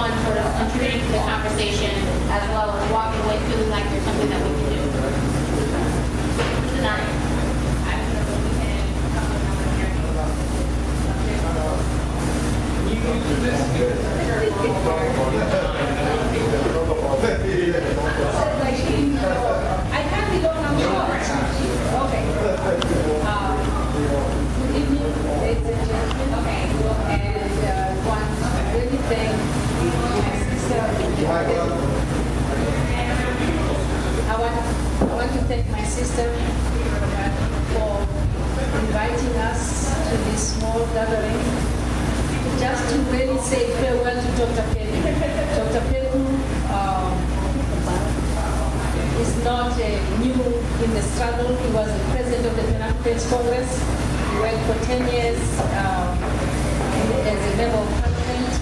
everyone sort of contributing to the conversation, as well as walking away feeling like there's something that we can do tonight. I can't be long, I'm short. Okay. Good evening, ladies and gentlemen. Okay. And want to really thank my sister. I want to thank my sister for inviting us to this small gathering, just to really say farewell to Dr. Peku. Dr. Peku is not new in the struggle. He was the president of the Pan-Africanist Congress. He worked for 10 years as a member of parliament,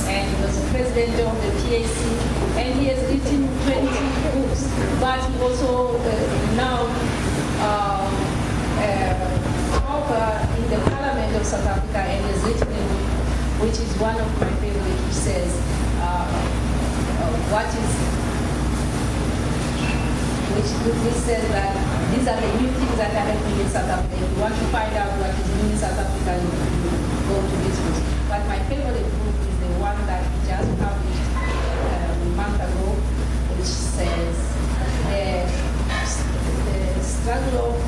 and he was the president of the PAC, and he has written 20 books. But he also now in the Parliament of South Africa, and has written a book which is one of my favorite, which says, which says that these are the new things that are happening in South Africa. If you want to find out what is new in South Africa, you go to this book. But my favorite book is the one that he just published a month ago, which says the struggle of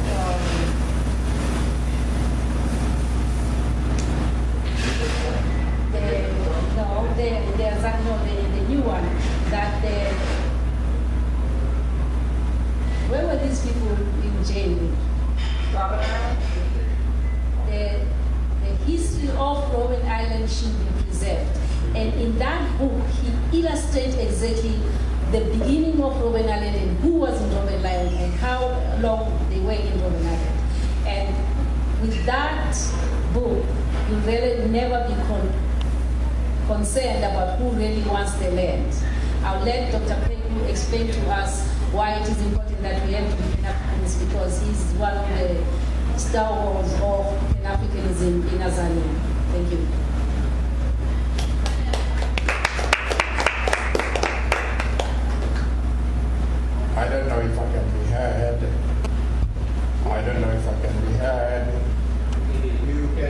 the new one, that where were these people in jail? The history of Robben Island should be preserved. And in that book, he illustrates exactly the beginning of Robben Island and who was in Robben Island and how long they were in Robben Island. And with that book, you really never be concerned about who really wants the land. I'll let Dr. Peku explain to us why it is important that we have to be Pan-Africanists, because he's one of the stalwarts of Pan-Africanism in Tanzania. Thank you. I don't know if I can be heard. I don't know if I can be heard. I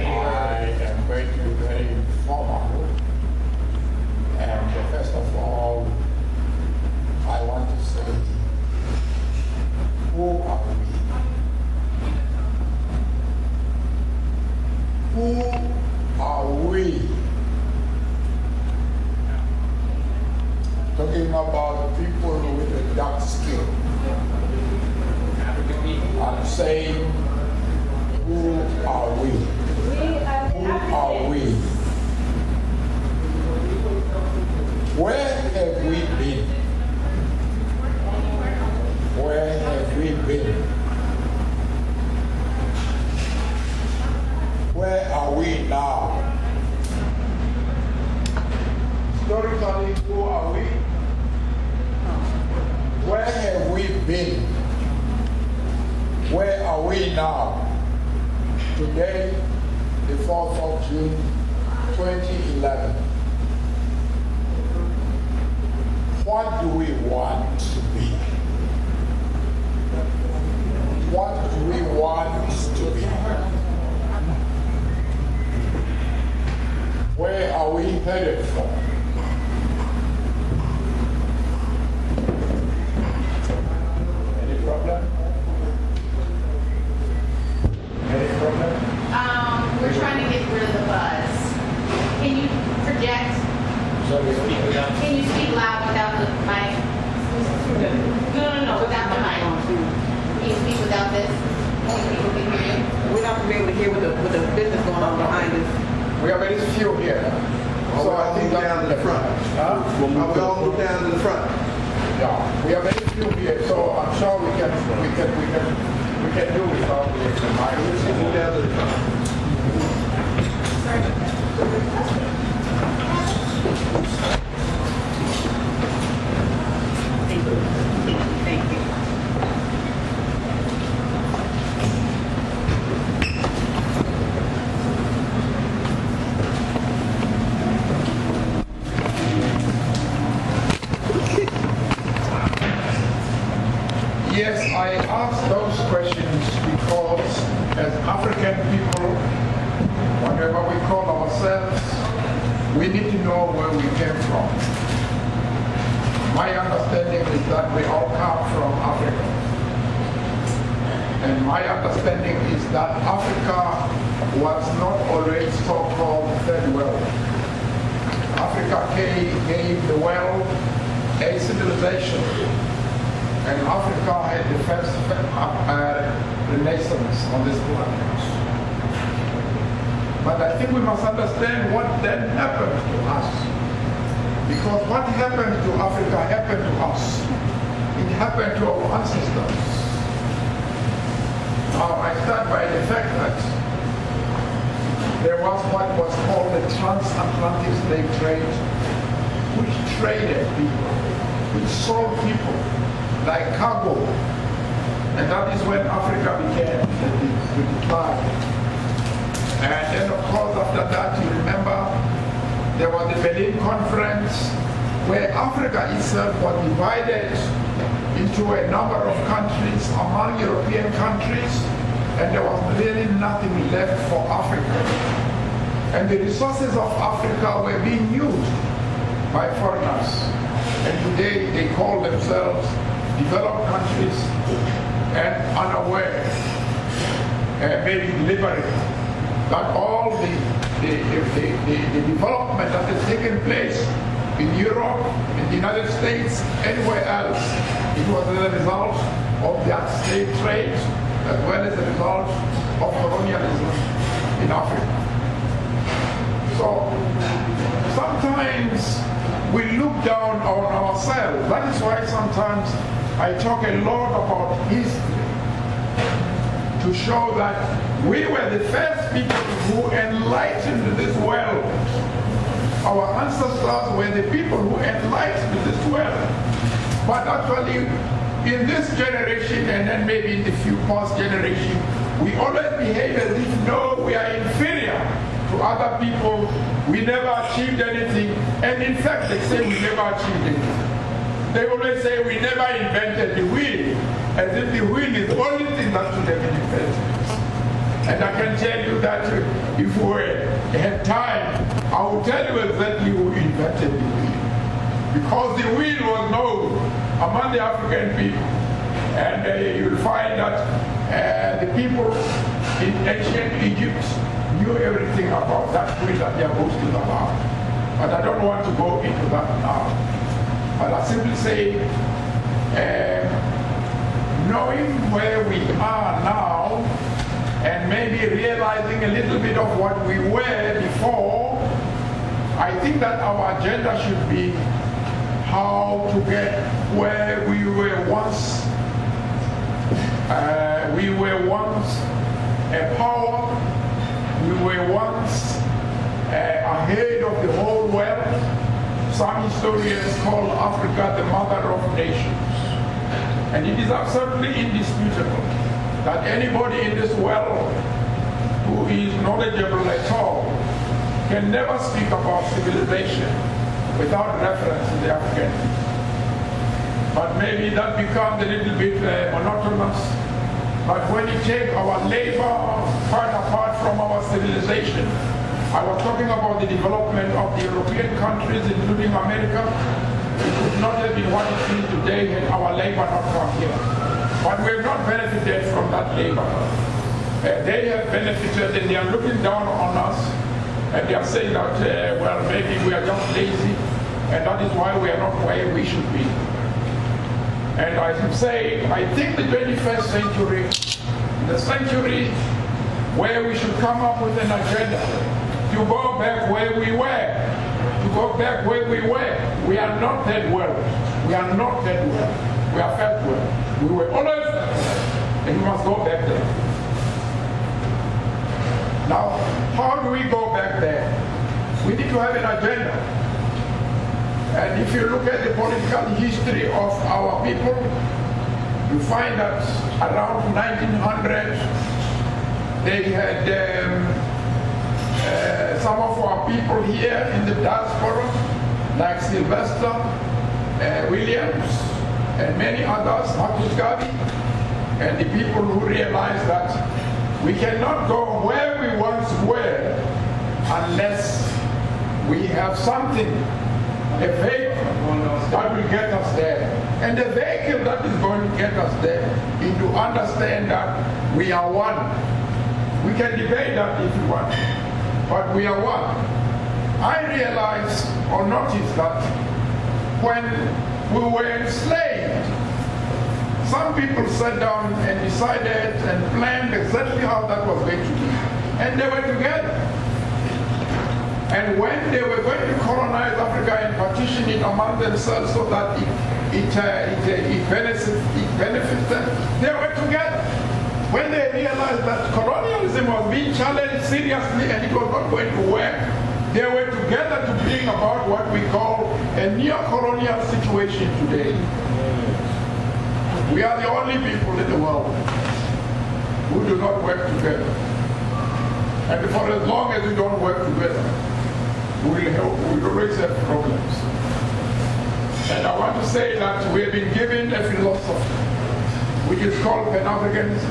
am going to be very informal. And first of all, I want to say, who are we? Who are we? Talking about people with a dark skin. I'm saying, who are we? Who are we? Where have we been? Where have we been? Where are we now? Historically, who are we? Where have we been? Where are we now? Today, the 4th of June, 2011. What do we want to be? What do we want to be? Where are we headed for? Any problem? Any problem? We're trying to get rid of the buzz. Can you project? Can you speak loud without the mic? No, without the mic. Can you speak without this? People can hear you. We're not going to be able to hear with the business going on behind us. We have very few here. So I think down to the front. Huh? We all move down to the front. Yeah, we have very few here, so I'm sure we can do without the mic. Move down to the front. Thank you. I ask those questions because as African people, whatever we call ourselves, we need to know where we came from. My understanding is that we all come from Africa. And my understanding is that Africa was not always so-called third world. Africa gave the world a civilization. And Africa had the first renaissance on this planet. But I think we must understand what then happened to us. Because what happened to Africa happened to us. It happened to our ancestors. Now I start by the fact that there was what was called the transatlantic slave trade, which traded people, which sold people like cargo. And that is when Africa began to decline. And then, of course, after that, you remember, there was the Berlin Conference, where Africa itself was divided into a number of countries among European countries, and there was really nothing left for Africa. And the resources of Africa were being used by foreigners. And today, they call themselves developed countries and unaware, maybe deliberate, that all the development that has taken place in Europe, in the United States, anywhere else, it was as a result of that slave trade, as well as a result of colonialism in Africa. So sometimes we look down on ourselves. That is why sometimes I talk a lot about history, to show that we were the first people who enlightened this world. Our ancestors were the people who enlightened this world. But actually, in this generation, and then maybe in the few past generation, we always behave as if, no, we are inferior to other people. We never achieved anything. And in fact, they say we never achieved anything. They always say we never invented the wheel, as if the wheel is the only thing that should have been invented. And I can tell you that if we had time, I will tell you exactly who invented the wheel. Because the wheel was known among the African people. And you'll find that the people in ancient Egypt knew everything about that wheel that they are boasting about. But I don't want to go into that now. But I simply say, knowing where we are now, and maybe realizing a little bit of what we were before, I think that our agenda should be how to get where we were once. We were once a power. We were once ahead of the whole world. Some historians call Africa the mother of nations. And it is absolutely indisputable that anybody in this world who is knowledgeable at all can never speak about civilization without reference to the African people. But maybe that becomes a little bit monotonous. But when you take our labor part apart from our civilization, I was talking about the development of the European countries, including America. It would not have been what it is today had our labor not come here. But we have not benefited from that labor. They have benefited, and they are looking down on us, and they are saying that, well, maybe we are just lazy, and that is why we are not where we should be. And I should say, I think the 21st century, the century where we should come up with an agenda to go back where we were. To go back where we were. We are not that world. We are not that world. We are first world. We were always there, and we must go back there. Now, how do we go back there? We need to have an agenda. And if you look at the political history of our people, you find that around 1900, they had some of our people here in the diaspora, like Sylvester Williams and many others, Marcus Garvey, and the people who realize that we cannot go where we once were unless we have something, a vehicle that will get us there. And the vehicle that is going to get us there is to understand that we are one. We can debate that if you want, but we are one. I realized or noticed that when we were enslaved, some people sat down and decided and planned exactly how that was going to be. And they were together. And when they were going to colonize Africa and partition it among themselves so that it benefits them, they were together. When they realized that colonialism was being challenged seriously and it was not going to work, they were together to bring about what we call a neo-colonial situation today. We are the only people in the world who do not work together. And for as long as we don't work together, we'll always have problems. And I want to say that we have been given a philosophy which is called Pan-Africanism,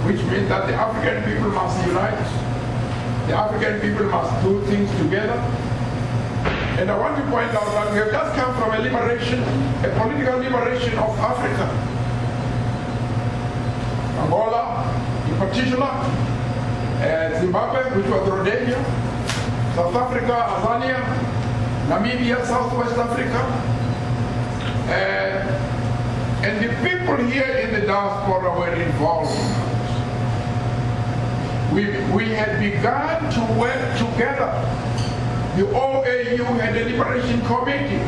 which means that the African people must unite. The African people must do things together. And I want to point out that we have just come from a liberation, a political liberation of Africa. Angola, in particular, Zimbabwe, which was Rhodesia, South Africa, Azania, Namibia, Southwest Africa. And the people here in the diaspora were involved. We had begun to work together. The OAU had a liberation committee.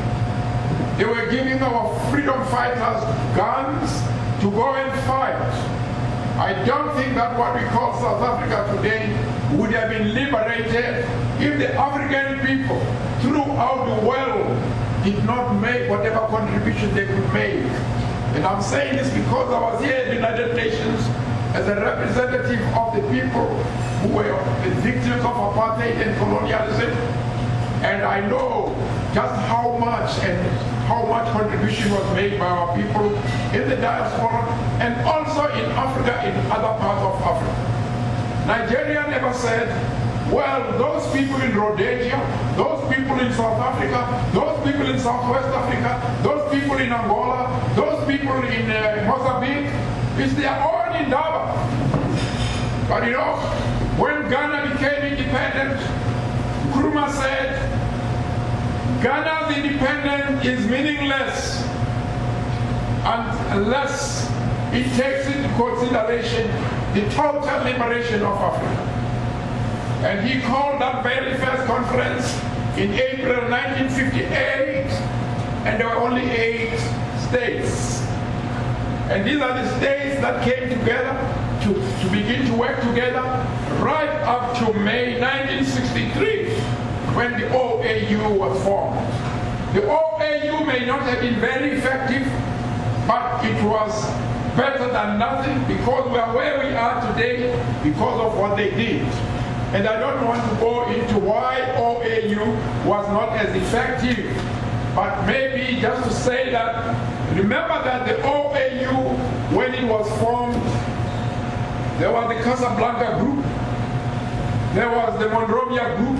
They were giving our freedom fighters guns to go and fight. I don't think that what we call South Africa today would have been liberated if the African people throughout the world did not make whatever contribution they could make. And I'm saying this because I was here in the United Nations as a representative of the people who were the victims of apartheid and colonialism. And I know just how much contribution was made by our people in the diaspora and also in Africa, in other parts of Africa. Nigeria never said, well, those people in Rhodesia, those people in South Africa, those people in Southwest Africa, those people in Angola, those people in Mozambique, it's their own endeavor. But you know, when Ghana became independent, Nkrumah said, Ghana's independence is meaningless unless it takes into consideration the total liberation of Africa. And he called that very first conference in April 1958, and there were only 8 states. And these are the states that came together to begin to work together right up to May 1963, when the OAU was formed. The OAU may not have been very effective, but it was better than nothing because we are where we are today because of what they did. And I don't want to go into why OAU was not as effective, but maybe just to say that, remember that the OAU, when it was formed, there was the Casablanca group, there was the Monrovia group.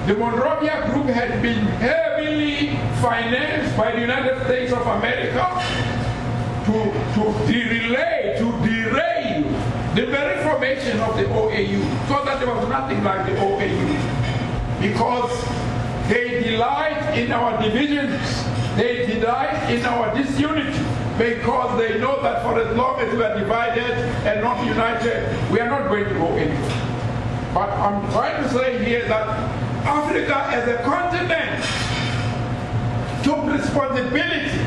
The Monrovia group had been heavily financed by the United States of America to derail the very formation of the OAU, so that there was nothing like the OAU. Because they delight in our divisions, they delight in our disunity, because they know that for as long as we are divided and not united, we are not going to go anywhere. But I'm trying to say here that Africa as a continent took responsibility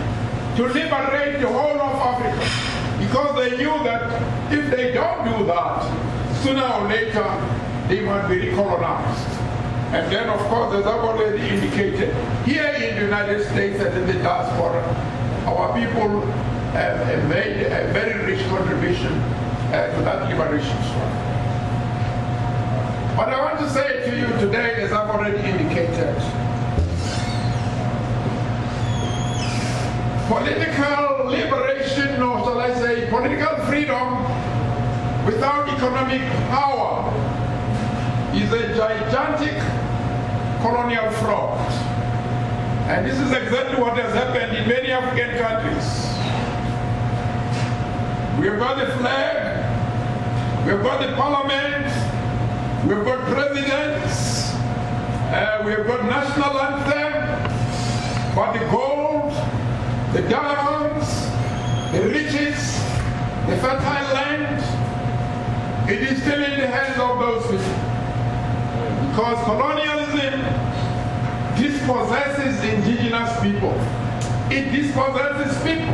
to liberate the whole of Africa, because they knew that if they don't do that, sooner or later they might be recolonized. And then, of course, as I've already indicated, here in the United States and in the diaspora, our people have made a very rich contribution to that liberation struggle. But I want to say to you today, as I've already indicated, political liberation, or shall I say Political freedom without economic power is a gigantic colonial fraud. And this is exactly what has happened in many African countries. We've got the flag, we've got the parliament, we've got presidents, we've got national anthem, but the gold, the diamonds, the riches, the fertile land, it is still in the hands of those people. Because colonialism dispossesses indigenous people. It dispossesses people.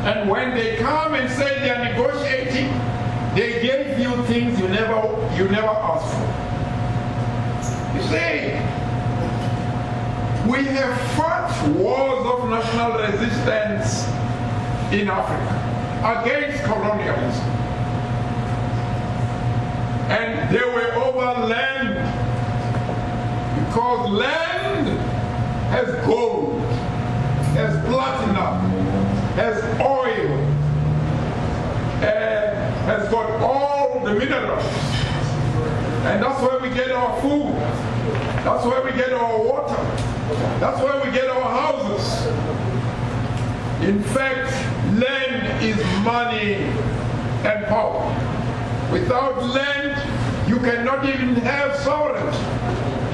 And when they come and say they are negotiating, they give you things you never asked for. You see, we have fought wars of national resistance in Africa against colonialism. And they were over land, because land has gold, has platinum, has oil, has got all the minerals. And that's where we get our food. That's where we get our water. That's where we get our houses. In fact, land is money and power. Without land, you cannot even have sovereignty.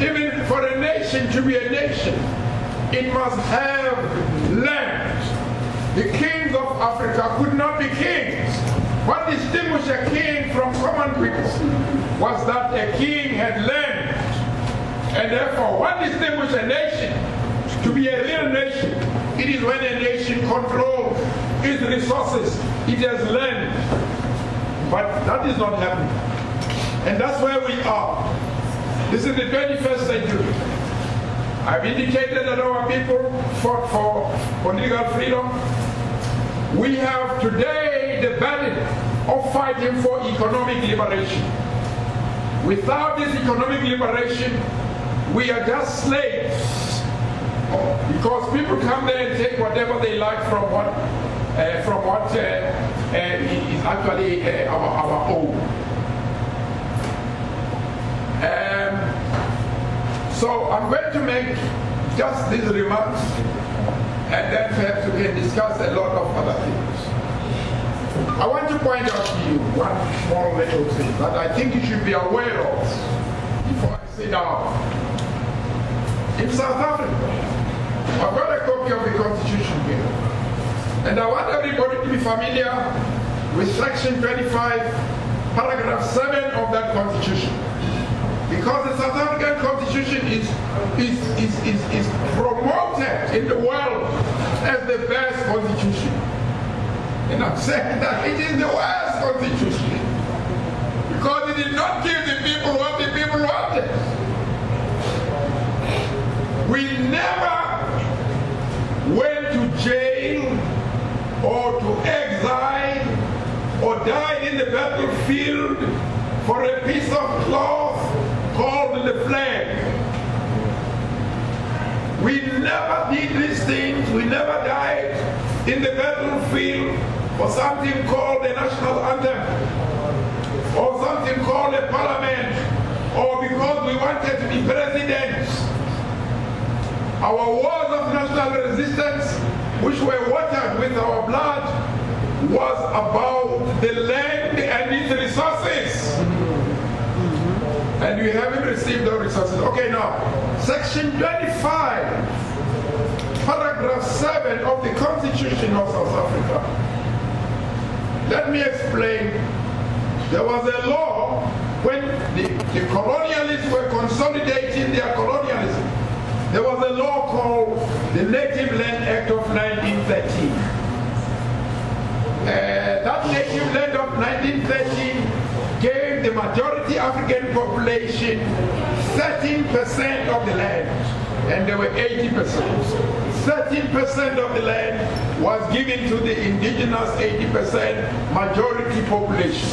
Even for a nation to be a nation, it must have land. The kings of Africa could not be kings. What distinguished a king from common people was that a king had land. And therefore, what distinguishes a nation to be a real nation? It is when a nation controls its resources, it has land. But that is not happening. And that's where we are. This is the 21st century. I've indicated that our people fought for political freedom. We have today the burden of fighting for economic liberation. Without this economic liberation, we are just slaves. Because people come there and take whatever they like from what is actually our own. So I'm going to make just these remarks, and then perhaps we can discuss a lot of other things. I want to point out to you one small little thing that I think you should be aware of before I sit down. In South Africa, I've got a copy of the Constitution here. And I want everybody to be familiar with Section 25, Paragraph 7 of that Constitution. Because the South African Constitution is promoted in the world as the best constitution. And I'm saying that it is the worst constitution. Because it did not give the people what the people wanted. We never went to jail or to exile or died in the battlefield for a piece of cloth called the flag. We never did these things. We never died in the battlefield for something called the national anthem, or something called a parliament, or because we wanted to be presidents. Our wars of national resistance, which were watered with our blood, was about the land and its resources. And we haven't received those resources. Okay, now, Section 25, Paragraph 7 of the Constitution of South Africa. Let me explain. There was a law when the colonialists were consolidating their colonialism. There was a law called the Native Land Act of 1913. That Native Land of 1913 gave the majority African population 13% of the land, and there were 80%. 13% of the land was given to the indigenous 80% majority population.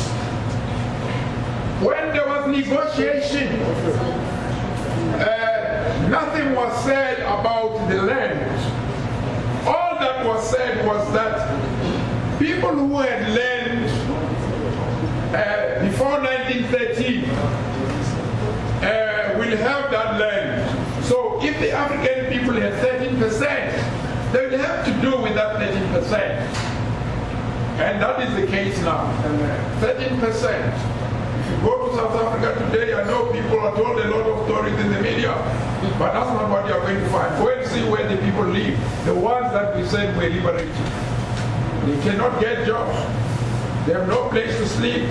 When there was negotiation, nothing was said about the land. All that was said was that people who had land before 1913 will have that land. So if the African people had 13%, they will have to do with that 13%. And that is the case now. 13%. If you go to South Africa today, I know people are told a lot of stories in the media, but that's not what you are going to find. Go and see where the people live. The ones that we said were liberated. They cannot get jobs. They have no place to sleep.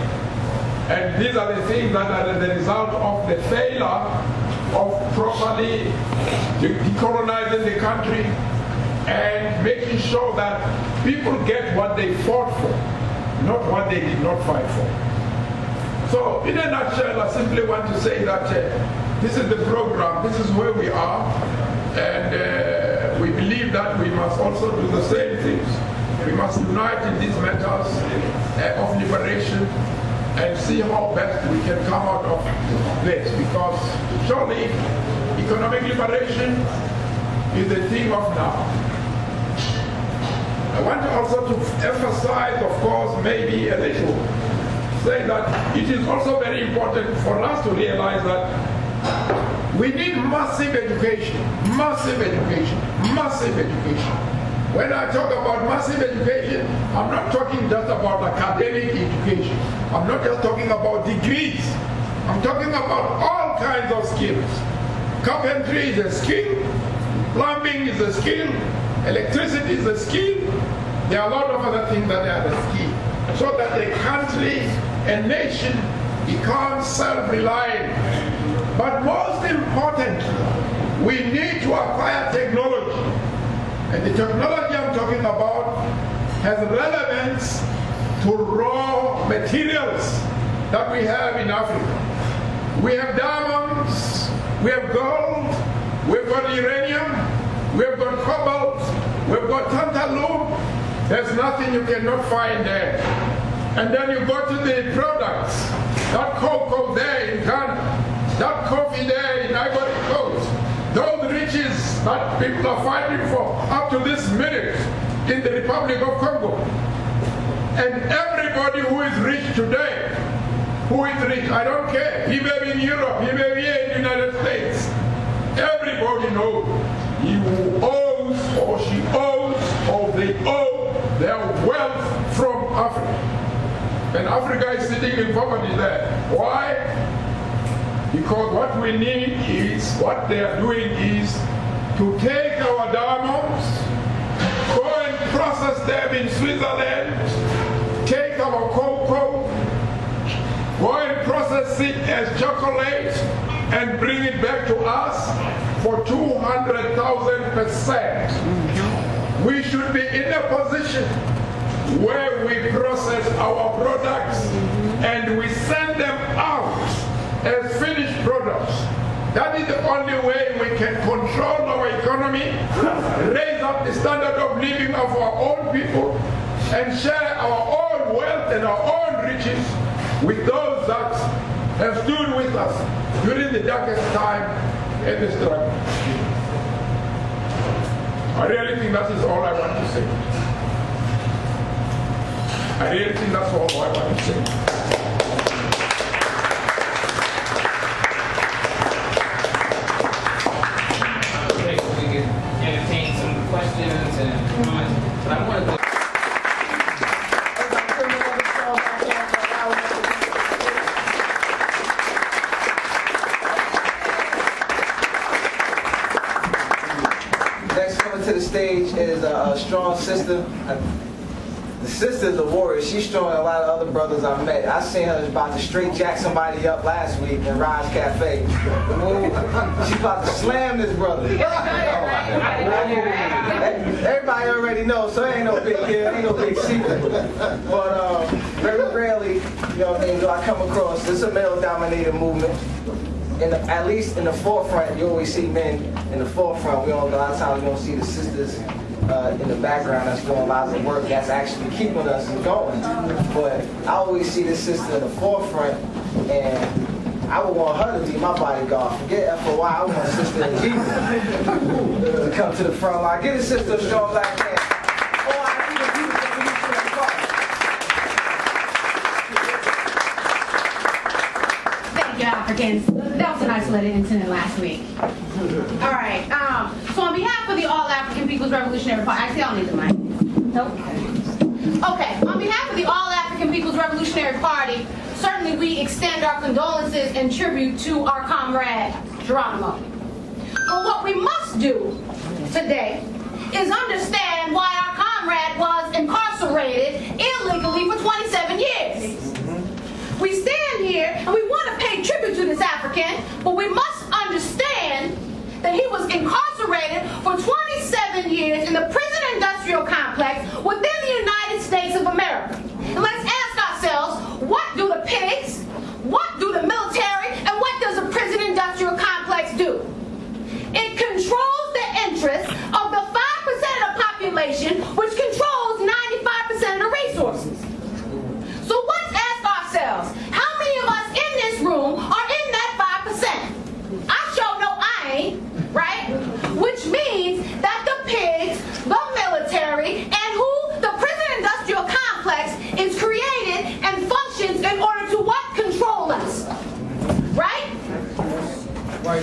And these are the things that are the result of the failure of properly decolonizing the country and making sure that people get what they fought for, not what they did not fight for. So in a nutshell, I simply want to say that this is the program, this is where we are, and we believe that we must also do the same things. We must unite in these matters of liberation and see how best we can come out of this, because surely economic liberation is the thing of now. I want also to emphasize, of course, maybe a little, say that it is also very important for us to realize that we need massive education, massive education, massive education. When I talk about massive education, I'm not talking just about academic education. I'm not just talking about degrees. I'm talking about all kinds of skills. Carpentry is a skill, plumbing is a skill, electricity is a skill. There are a lot of other things that are a skill. So that the country and nation becomes self-reliant. But most importantly, we need to acquire technology. And the technology I'm talking about has relevance to raw materials that we have in Africa. We have diamonds, we have gold, we've got uranium, we've got cobalt, we've got tantalum. There's nothing you cannot find there. And then you go to the products, that cocoa there in Ghana, that coffee there in Ivory Coast, those riches that people are fighting for up to this minute in the Republic of Congo. And everybody who is rich today, who is rich, I don't care, he may be in Europe, he may be here in the United States, everybody knows he who owes or she owes or they owe their wealth from Africa. And Africa is sitting in poverty there. Why? Because what we need is, what they are doing is to take our diamonds, go and process them in Switzerland, take our cocoa, go and process it as chocolate, and bring it back to us for 200,000%. We should be in a position where we process our products and we send them out as finished products. That is the only way we can control our economy, raise up the standard of living of our own people, and share our own wealth and our own riches with those that have stood with us during the darkest time in the struggle. I really think that is all I want to say. I really think that's all I want to say. Entertain some questions and comments. But I wanted to. Next coming to the stage is a strong sister. The sister's a warrior. She's stronger than a lot of other brothers I've met. I seen her about to straight jack somebody up last week in Raj Cafe. She's about to slam this brother. Everybody already knows, so it ain't no big deal, ain't no big secret. But very rarely, you know what I mean, do I come across, this is a male-dominated movement. At least in the forefront, you always see men in the forefront. A lot of times we don't see the sisters in the background that's doing lots of work that's actually keeping us going. But I always see this sister in the forefront, and I would want her to be my bodyguard. Forget FOI, I want Sister Mjiba to come to the front line. Get a sister a strong black man. Oh, I need a beautiful Africans. That was an isolated incident last week. All right. So on behalf of the All-African People's Revolutionary Party, actually, I don't need the mic. Nope. Okay. On behalf of the All-African People's Revolutionary Party, certainly we extend our condolences and tribute to our comrade, Geronimo. But what we must do today is understand why our comrade was incarcerated illegally for 27 years. We stand here and we want to pay tribute to this African, but we must understand that he was incarcerated for 27 years in the prison industrial complex within the United States of America. And let's ask ourselves, what do the pigs, what do the military, and what does the prison industrial complex do? It controls the interests of the 5% of the population, which controls 95% of the resources. So let's ask ourselves, how many of us in this room are in that 5%? I sure know I ain't, right? Which means that the pigs, the military, and who the prison industrial complex is created and functions in order to what? Control us, right?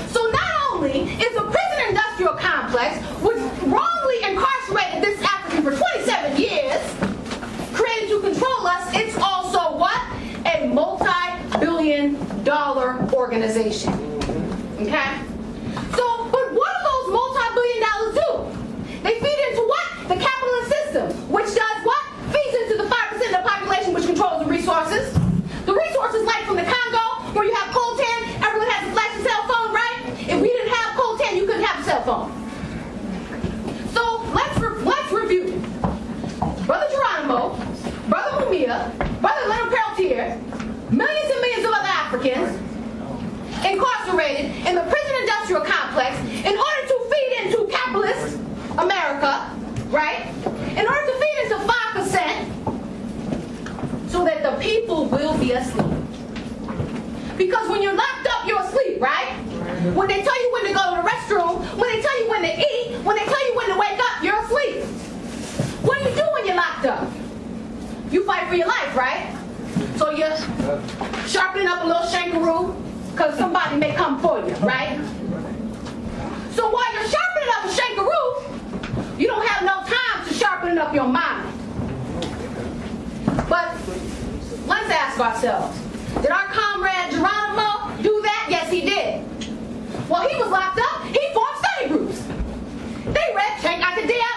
So not only is the prison industrial complex, which wrongly incarcerated this African for 27 years, created to control us, it's also what? A multi-billion-dollar organization. Okay? So, but what do those multi-billion dollars do? They feed into what? The capitalist system, which does what? Feeds into the 5% of the population, which controls the resources. The resources like from the Congo, where you have coltan, everyone has a flash and cell phone, right? If we didn't have coltan, you couldn't have a cell phone. So let's review. Brother Geronimo, Brother Mumia, Brother Leonard Peltier, millions and millions of other Africans incarcerated in the prison industrial complex in order to feed into capitalist America, right? In order to feed into 5%, so that the people will be asleep. Because when you're locked up, you're asleep, right? When they tell you when to go to the restroom, when they tell you when to eat, when they tell you when to wake up, you're asleep. What do you do when you're locked up? You fight for your life, right? So you're sharpening up a little shankaroo, because somebody may come for you, right? So while you're sharpening up a shankaroo, you don't have no time to sharpen up your mind. But let's ask ourselves, did our comrade Geronimo do that? Yes, he did. While he was locked up, he formed study groups. They read Check Out the Deal.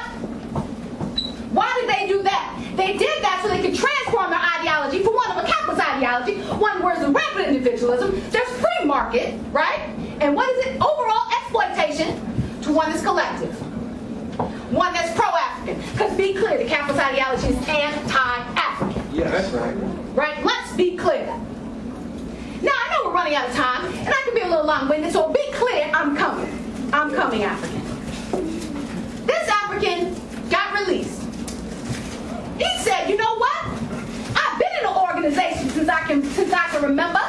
Why did they do that? They did that so they could transform their ideology from one of a capitalist ideology, one where it's a rampant individualism, there's free market, right? And what is it? Overall exploitation, to one that's collective. One that's pro-African. Because be clear, the capitalist ideology is anti-African. Yeah, that's right. Right? Let's be clear. Now, I know we're running out of time, and I can be a little long-winded, so be clear, I'm coming. I'm coming, African. This African got released. He said, you know what? I've been in an organization since I can remember.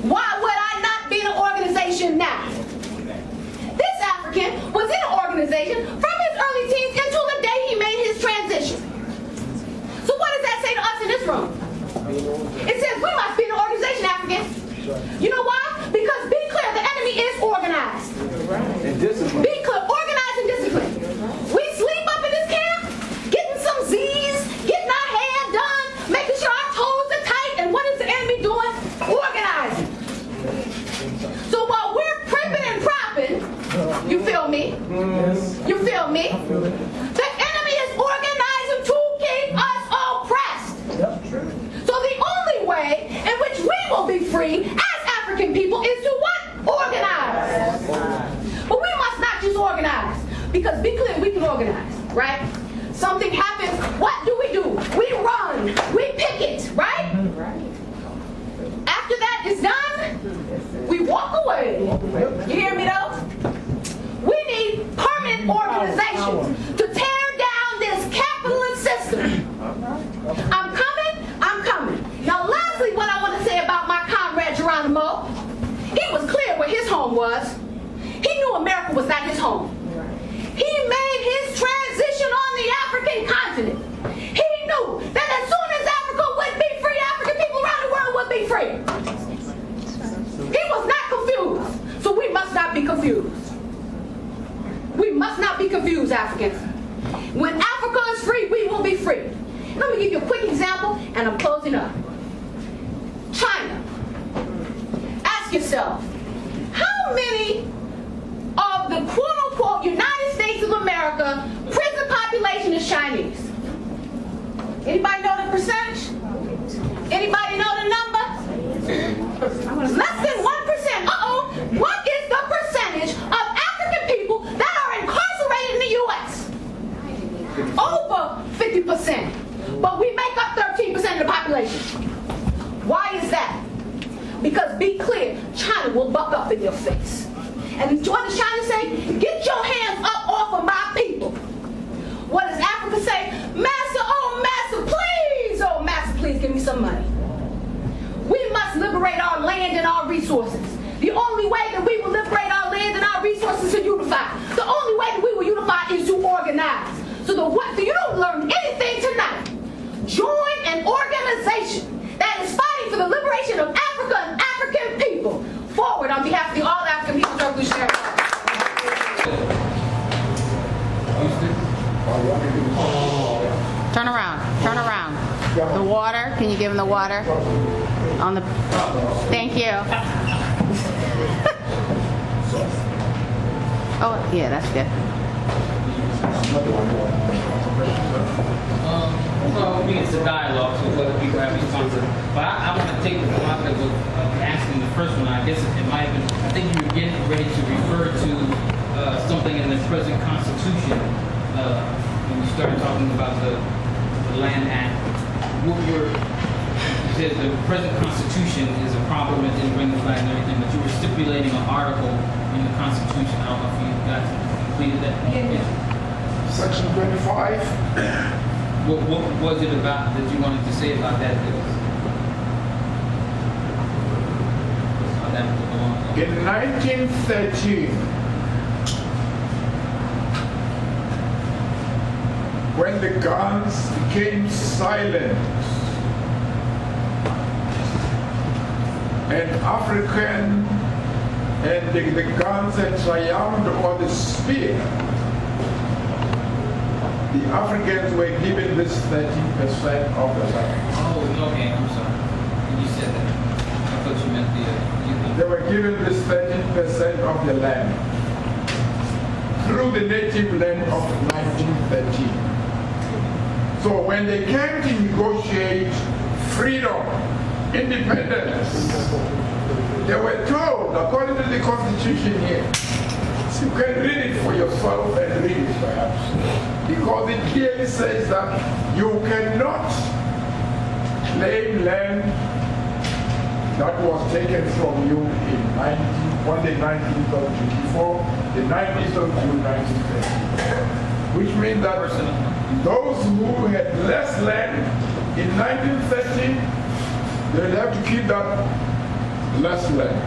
Why would I not be in an organization now? This African was in an organization from his early teens until the day he made his transition. So what does that say to us in this room? It says we must be in an organization, African. You know why? Because be clear, the enemy is organized. And discipline. Be clear, organized and disciplined. We sleep up in this camp, getting some Z's, getting our hair done, making sure our toes are tight, and what is the enemy doing? Organizing. So while we're primping and propping, you feel me? You feel me? The enemy is organizing to keep us oppressed. So the only way in which we will be free as African people is to what? Organize. But we must not just organize. Because be clear, we can organize, right? Something happens, what do? We run, we picket, right? After that is done, we walk away. You hear me though? We need permanent organization to tear down this capitalist system. I'm coming. Now lastly, what I want to say about my comrade Geronimo, he was clear where his home was. He knew America was not his home. He made his transition on the African continent. He knew that as soon as Africa would be free, African people around the world would be free. He was not When Africa is free, we will be free. And let me give you a quick example, and I'm closing up. China. Ask yourself, how many of the quote-unquote United States of America prison population is Chinese? Anybody know the percentage? Anybody know the number? Less than 1%. Uh-oh. What is the percentage of African people that are incarcerated in the U.S.? Over 50%. But we make up 13% of the population. Why is that? Because, be clear, China will buck up in your face. And what does China say? Get your hands up off of my people. What does Africa say? Master, oh master, please give me some money. We must liberate our land and our resources. The only way that we will liberate our land and our resources is to unify. The only way that we will unify is to organize. So you don't learn anything tonight. Join an organization that is fighting for the liberation of Africa and African people. Forward on behalf of the All African People's Revolutionary Party. Turn around. Turn around. The water. Can you give him the water? On the. Thank you. Oh, yeah, that's good. Well, I mean, it's a dialogue, so whether people have responses. But I want to take the process of asking the first one. I guess it might have been, I think you were getting ready to refer to something in the present Constitution when you started talking about the Land Act. You said the present Constitution is a problem, it didn't bring the flag and everything, but you were stipulating an article in the Constitution. I don't know if you guys completed that. Yeah. Section 25. What was it about that you wanted to say about that? In 1913, when the guns became silent and African and the guns had triumphed over the spear, the Africans were given this 30% of the land. Oh, okay, I'm sorry. You said that. I thought you meant the... They were given this 30% of the land through the native land of 1913. So when they came to negotiate freedom, independence, they were told, according to the Constitution here, you can read it for yourself and read it perhaps, because it clearly says that you cannot claim land that was taken from you on the 19th of June, before the 19th of June 1930. Which means that those who had less land in 1930, they will have to keep that less land.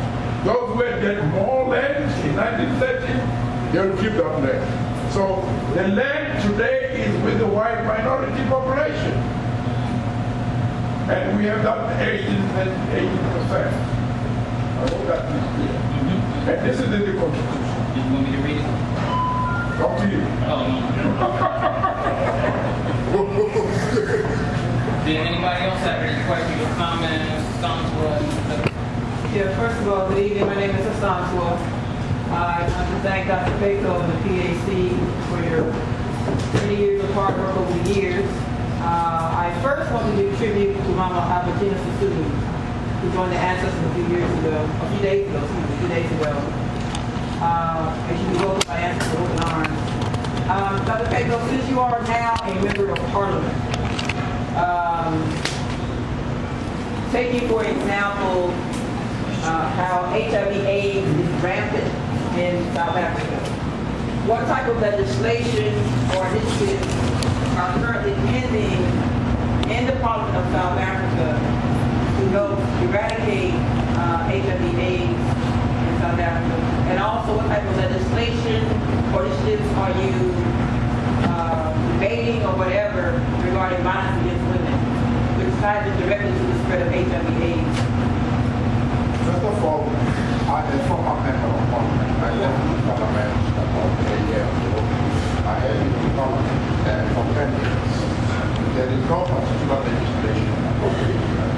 Those who had more land in 1930, they will keep that land. So the land today is with the white minority population. And we have that 18%. I hope that is clear. And this is in the Constitution. Did you want me to read it? Up to you. Oh, no. Did anybody else have any questions or comments? Yeah, first of all, good evening. My name is Asanswa. I want to thank Dr. Faco and the PAC for your 30 years of hard work over the years. I first want to give tribute to Mama Albertina Sisulu, who joined the ancestors a few days ago. And she was welcomed by ancestors with open arms. Dr. Faco, since you are now a member of Parliament, taking for example how HIV/AIDS is rampant in South Africa, what type of legislation or initiatives are currently pending in the Parliament of South Africa to help eradicate HIV/AIDS in South Africa? And also, what type of legislation or initiatives are you debating or whatever regarding violence against women, which ties in directly to the spread of HIV/AIDS? First of all, I'm a former member of Parliament. I left the Parliament about a year ago. I had in Parliament for 10 years. There is no particular legislation appropriate here,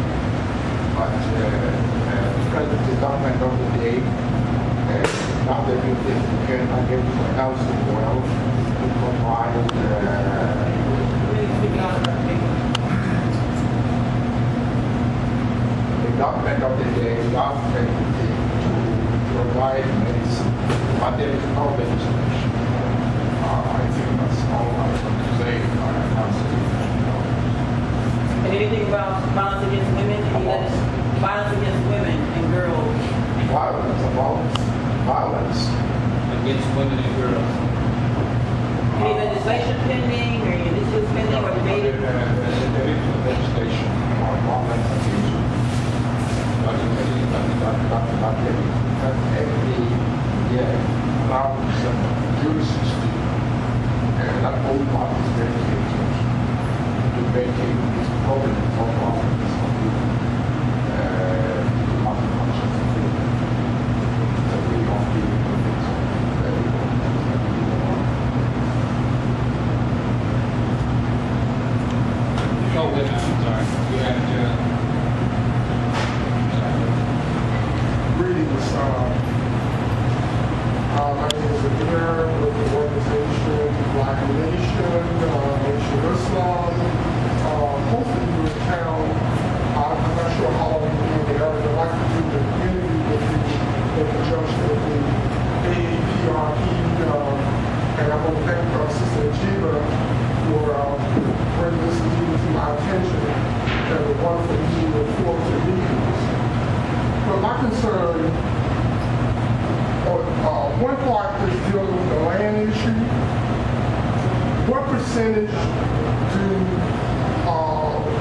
but the present government of the day, now they will take care against the health of the world to provide the government of the day, government to provide medicine, but there is no legislation. I think that's all I want to say. And anything about violence against women? Violence against women and girls. Violence against women and girls. Any legislation pending, or any initiatives pending, or debated? There is legislation on violence against women. But every year, around June 16, that whole part is dedicated to making this problem for violence of women much conscious. Oh, wait, I'm sorry. You had Greetings. My name is Amir with the organization Black Nation, Nation Islam. Hopefully you in town. I'm not sure how long you'll be in the area. I'd like to do an interview with you in conjunction with the A-APRP. And I want to thank Sista Mjiba for bringing this to my attention and the wonderful meeting with four of the meetings. But my concern, one part is dealing with the land issue. What percentage do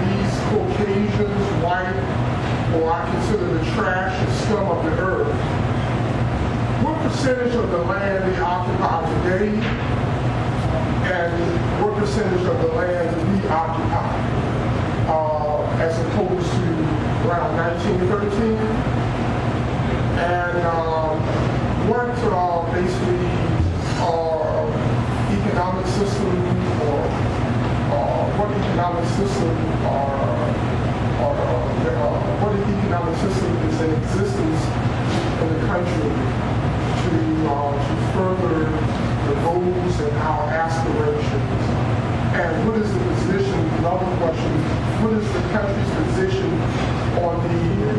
these Caucasians, white, or I consider the trash and scum of the earth, what percentage of the land they occupy today, and what percentage of the land we occupy, as opposed to around 1913? And what basically economic system or what economic system what economic system is in existence in the country to further the goals and our aspirations? And what is the position, another question, what is the country's position on the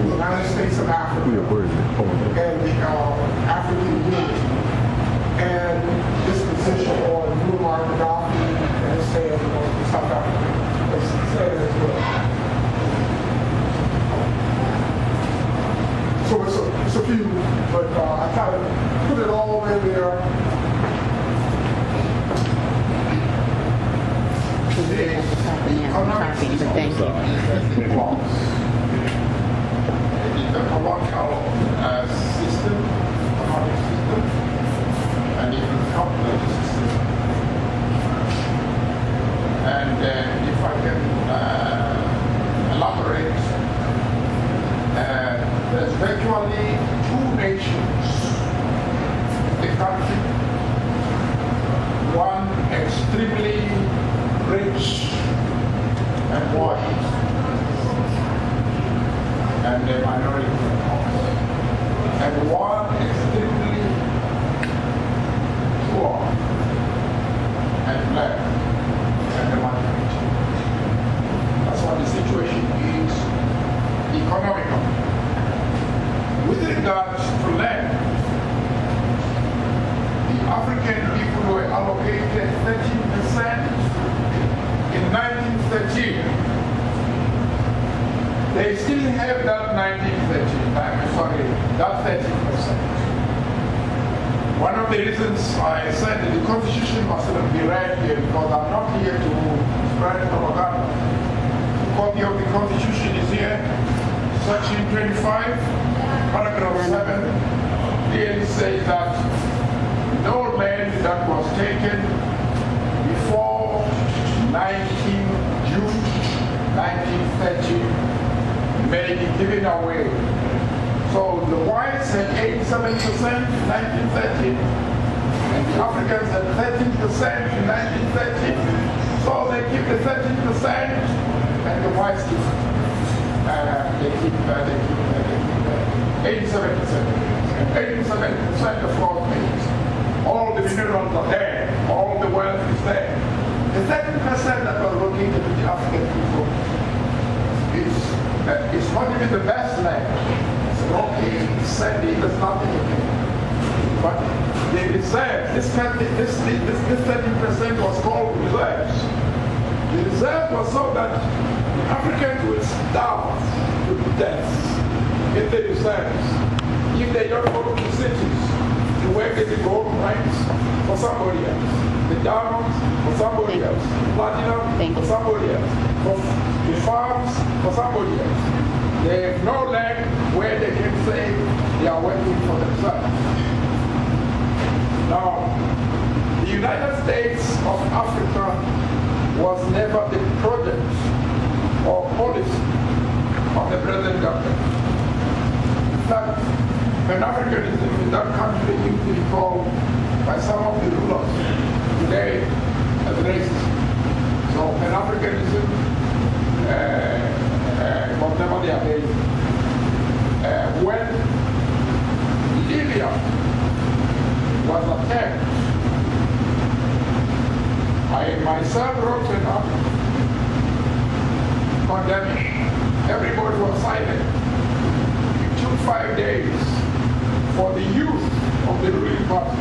United States of Africa and the African unity, and this position on Muammar Gaddafi and his stand on South Africa? Let's say that as well. So it's a few, but I kind of put it all in there. But thank you. It's a colloquial system, economic system, and even complex system. And if I can elaborate, there's virtually two nations in the country. One extremely rich and white, and the minority and one extremely poor and black and the minority. That's what the situation is economically. With regards to land, the African people were allocated 13% in 1913. They still have that 1913, that 13%. One of the reasons I said that the Constitution must be read here, because I'm not here to spread propaganda. A copy of the Constitution is here, Section 25, Paragraph 7, clearly says that no land that was taken before June 1930 may be given away. So the whites had 87% in 1930, and the Africans had 13% in 1930. So they keep the 13% and the whites keep, they keep 87%. And 87% of all things. All the minerals are there. All the wealth is there. The 13% that are located in the African people is not even the best land. It's rocky, it's sandy, there's nothing in it. But they reserve, this 13% was called reserves. The reserve was so that the Africans will starve to death in the reserves if they don't go to the cities to work in the gold mines for somebody else, the diamonds for somebody else, platinum for somebody else, for the farms for somebody else. They have no land where they can say they are working for themselves. Now, the United States of Africa was never the project or policy of the present government. In fact, Pan-Africanism in that country used to be called by some of the rulers today as racist. So Pan-Africanism was never their base. When Libya was attacked, I myself wrote an article condemning. Everybody was silent. It took 5 days for the youth of the ruling party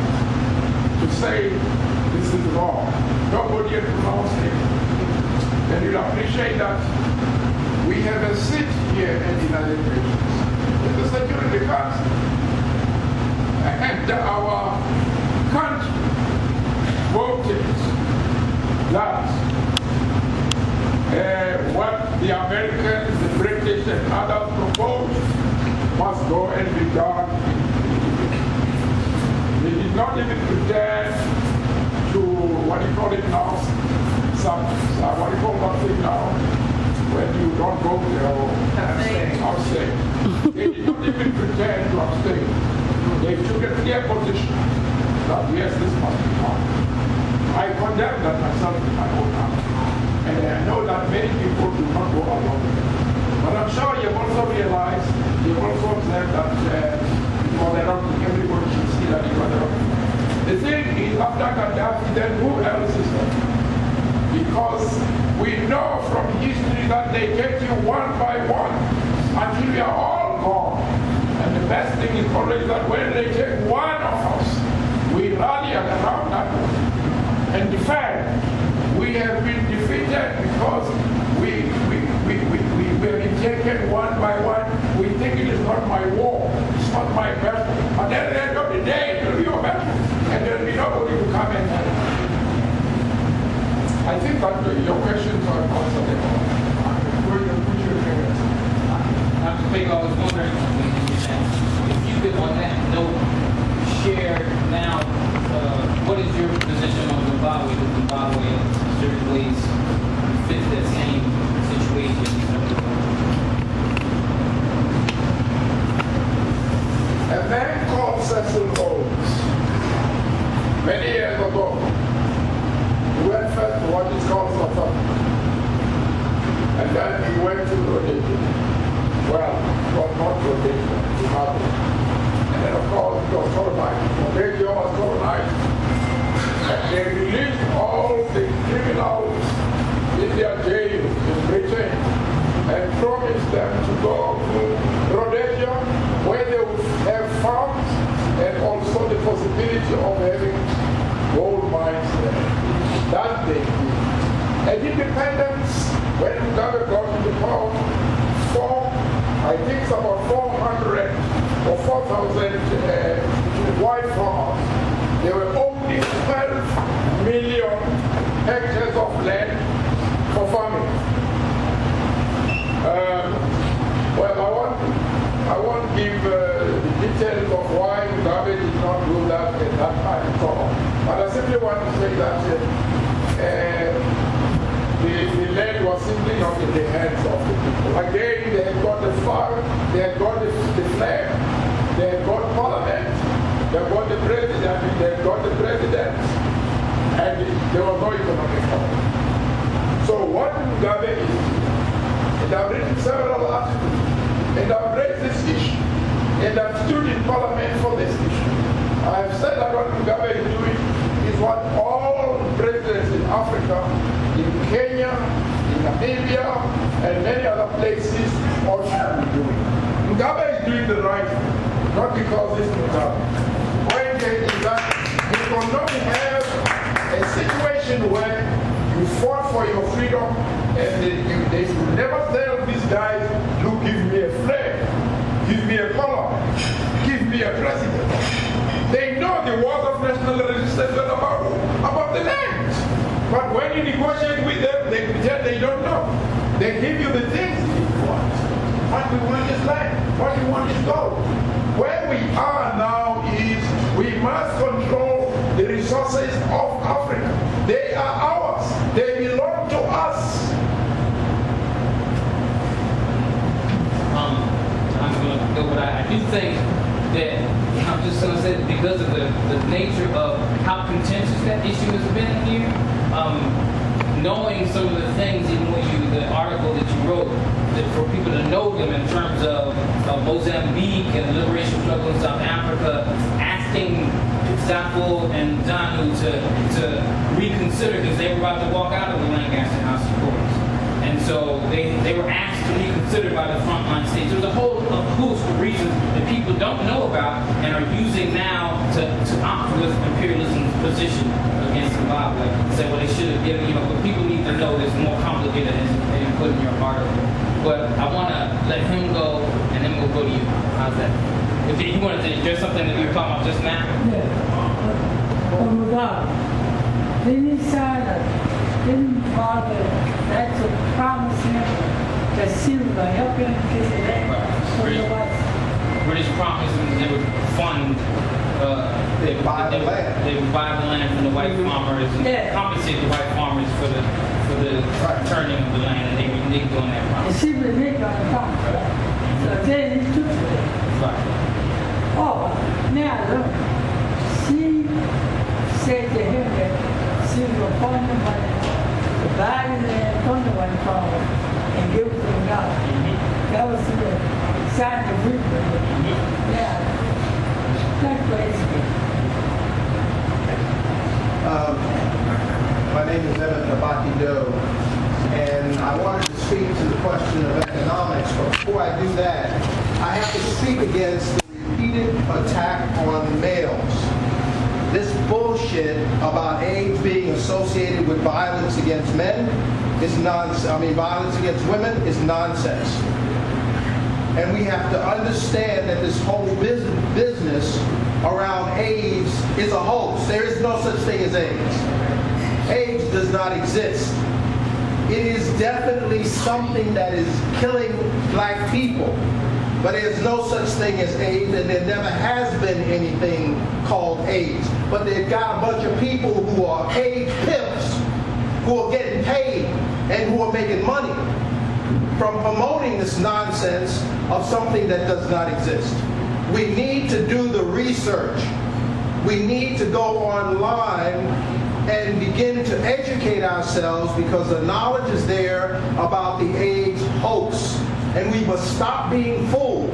to say this is wrong. Nobody had pronounced it. And you'll appreciate that we have a seat here at the United Nations in the Security Council. And our country voted that what the Americans, the British, and others proposed must go and be done. They did not even pretend to, what do you call it now, what do you call that thing now, when you don't go there or abstain. They did not even pretend to abstain. They took a clear position that yes, this must be done. I condemn that myself in my own heart. And I know that many people do not go along with it. But I'm sure you've also realized, you've also observed that everybody should see that you are wrong. The thing is, after Gaddafi, then who else is there? Because we know from history that they take you one by one until we are all gone. And the best thing is always that when they take one of us, we rally around that one and defend. We have been defeated because we have been taken one by one. We think it is not my war, it's not my battle. But then at the end of the day, it will be your battle. And there will be nobody to come and help. I think that your questions are answered. Not to think, I was wondering if you could, on that note, share now what is your position on Zimbabwe? Does Zimbabwe in certain ways fit that same situation? A man called Cecil Rhodes, many years ago, he went first to what is called South Africa. And then he went to Rhodesia. Well, it was not Rhodesia, Zimbabwe. And then of course it was colonized. Rhodesia was colonized. And they released all the criminals in their jails in Britain and promised them to go to Rhodesia where they would have farms and also the possibility of having gold mines there. That they did. At independence, when Mugabe got to the power, I think it's about 400 or 4,000 white farmers. There were only 12 million hectares of land for farming. Well, I won't give the details of why Mugabe did not do that at that time and so on. But I simply want to say that the land was simply not in the hands of the people. Again, they had got the flag, they had got the flag, they had got parliament, they had got the president, and there was no economic problem. Mugabe is. And I've written several articles, and I've raised this issue, and I've stood in Parliament for this issue. I have said that what Mugabe is doing is what all presidents in Africa, in Kenya, in Namibia, and many other places ought to be doing. Mugabe is doing the right thing, not because it's Mugabe. Point is that you cannot have a situation where you fought for your freedom and they should never tell these guys, look, give me a flag, give me a color, give me a president. They know the wars of national resistance are about the land. But when you negotiate with them, they pretend they don't know. They give you the things you want. What we want is land. What we want is gold. Where we are now is we must control the resources of Africa. They are ours. They belong to us. I'm going to go with that. I do think that I'm just going to say that because of the nature of how contentious that issue has been here, knowing some of the things, even when the article that you wrote, that for people to know them in terms of Mozambique and the liberation struggle in South Africa, asking Zafo and Danu to reconsider because they were about to walk out of the Lancaster House of Courts. And so they were asked to reconsider by the frontline states. There's a whole host of reasons that people don't know about and are using now to opt with imperialism's position against Zimbabwe. Say, well, they should have given, but people need to know there's more complicated than you put in your article. But I want to let him go, and then we'll go to you. How's that? If you wanted to, there's something that you were talking about just now? Yeah. Didn't bother that to promise him that she would help him get the land. British promised him they would fund, they would buy the land from the white farmers and compensate the white farmers for the turning of the land, and they reneged on that promise. And she reneged on the promise, right? So then he took it. Right. Oh, now look, she said to him that she was going to fund the money, buy the land from the white farmer, and give it to the God. That was the sign of agreement. Yeah, that's crazy. My name is Emmett Nabaki Doe, and I wanted to speak to the question of economics, but before I do that, I have to speak against the repeated attack on males. This bullshit about AIDS being associated with violence against men is nonsense. I mean, violence against women is nonsense. And we have to understand that this whole business around AIDS is a hoax. There is no such thing as AIDS. AIDS does not exist. It is definitely something that is killing black people. But there's no such thing as AIDS, and there never has been anything called AIDS. But they've got a bunch of people who are AIDS pimps, who are getting paid, and who are making money from promoting this nonsense of something that does not exist. We need to do the research. We need to go online and begin to educate ourselves, because the knowledge is there about the AIDS hoax. And we must stop being fooled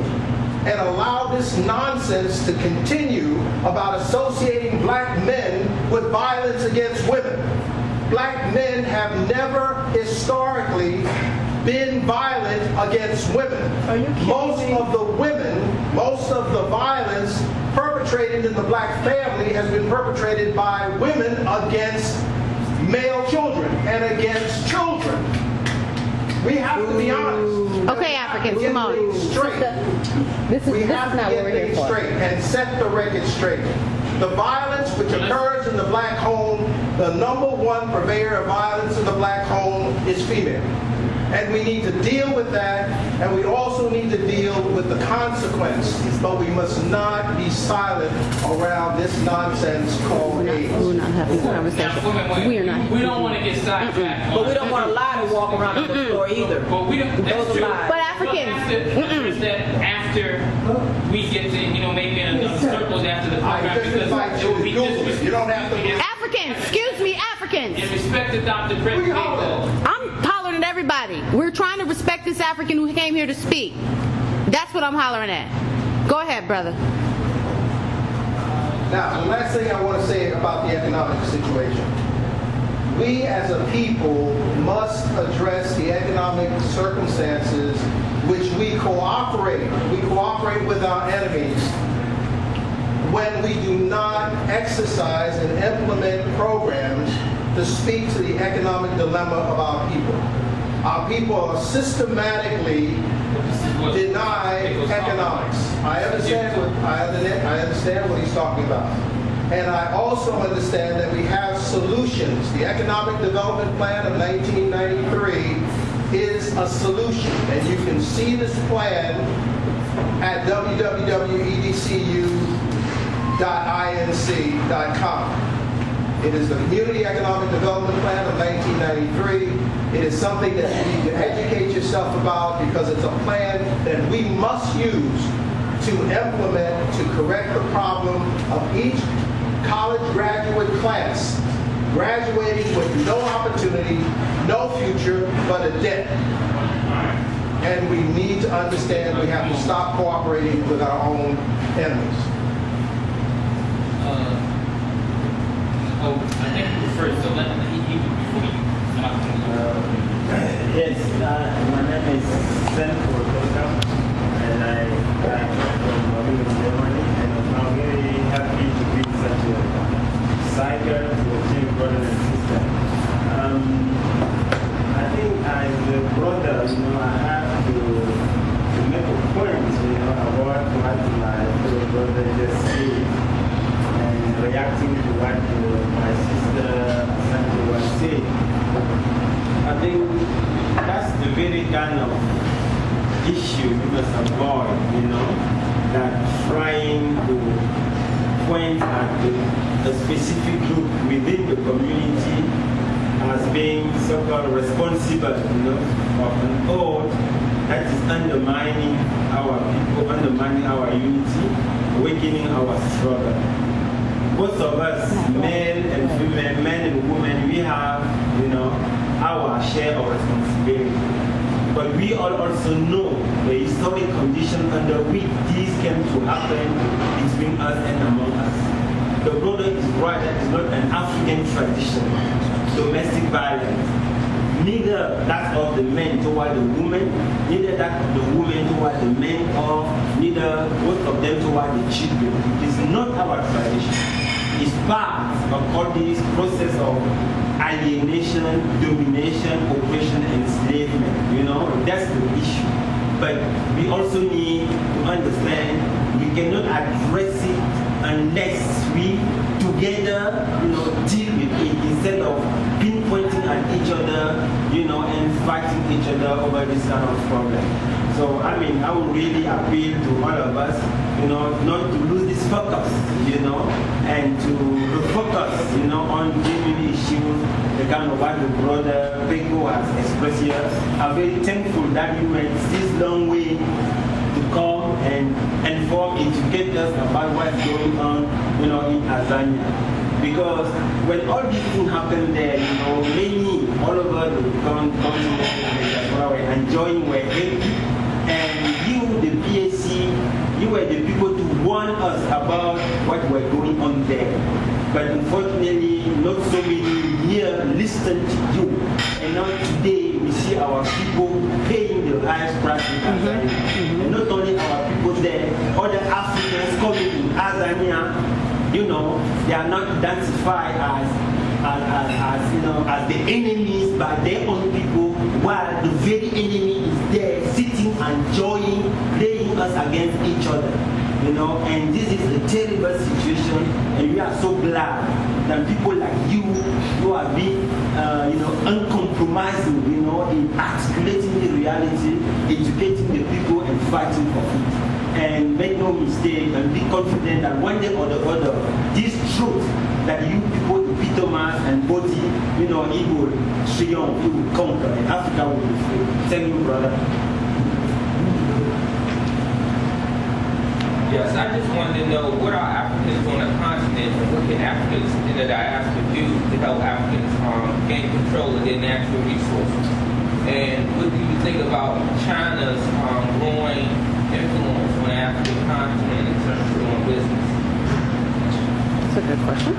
and allow this nonsense to continue about associating black men with violence against women. Black men have never historically been violent against women. Most of the violence perpetrated in the black family has been perpetrated by women against male children and against children. We have to be honest. Okay, Africans, come on. This is not what we're here for. Straight and set the record straight. The violence which occurs in the black home, the number one purveyor of violence in the black home is female. And we need to deal with that, and we also need to deal with the consequence, but we must not be silent around this nonsense called AIDS. We're not having a conversation. We are not. We don't want to get sidetracked. But we don't want a lie to walk around on the floor either. But we don't. That's true. But Africans. Is that after we get to, maybe in a circles after the program, because it will be disrespectful. You don't have to. Africans, excuse me, Africans. In respect to Dr. Pratt, I'm taller than everybody. everybody. We're trying to respect this African who came here to speak. That's what I'm hollering at. Go ahead, brother. Now, the last thing I want to say about the economic situation. We as a people must address the economic circumstances which we cooperate. We cooperate with our enemies when we do not exercise and implement programs to speak to the economic dilemma of our people. Our people are systematically denied economics. I understand what he's talking about. And I also understand that we have solutions. The Economic Development Plan of 1993 is a solution. And you can see this plan at www.edcu.inc.com. It is the Community Economic Development Plan of 1993. It is something that you need to educate yourself about because it's a plan that we must use to implement to correct the problem of each college graduate class graduating with no opportunity, no future, but a debt. And we need to understand we have to stop cooperating with our own enemies. I think first, so let me before you start. Yes, my name is Senko Tokam, and I come from Germany, and I'm very happy to be such a cycle to achieve brothers and sisters. I think as a brother, I have to make a point, about what my fellow brother just said. Reacting to what my sister Santi was saying. I think that's the very kind of issue we must avoid, that trying to point at a specific group within the community as being so-called responsible, of an oath that is undermining our people, undermining our unity, weakening our struggle. Most of us, men and female, men and women, we have, our share of responsibility. But we all also know the historic condition under which these came to happen between us and among us. The brother is right, that is not an African tradition, domestic violence. Neither that of the men toward the woman, neither that of the woman toward the men, or neither both of them toward the children. It is not our tradition. It's part of all this process of alienation, domination, oppression, enslavement. That's the issue. But we also need to understand we cannot address it unless we together, deal with it instead of pinpointing at each other, and fighting each other over this kind of problem. So, I would really appeal to all of us, not to lose this focus, and to refocus, on giving issues, the kind of what the brother Peko has expressed here. I'm very thankful that you went this long way to come and inform, educate us about what's going on, in Tanzania. Because when all these things happen there, all over the continent, were enjoying, were happy. And you, the PSC, you were the people to warn us about what were going on there. But unfortunately, not so many here listened to you. And now today, we see our people paying the highest price in Tanzania. And not only our people there, other Africans coming in Tanzania, they are not identified as the enemies by their own people, while the very enemy is there sitting and enjoying, playing us against each other. And this is a terrible situation, and we are so glad that people like you who have been, uncompromising, in articulating the reality, educating the people, and fighting for it. And make no mistake, and be confident that one day or the other, this truth that you people epitomize and body, it will triumph, it will conquer, and Africa will be free. Thank you, brother. Yes, I just wanted to know what are Africans on the continent and what can Africans in the diaspora do to help Africans gain control of their natural resources? And what do you think about China's growing influence on the African continent in terms of doing business? That's a good question.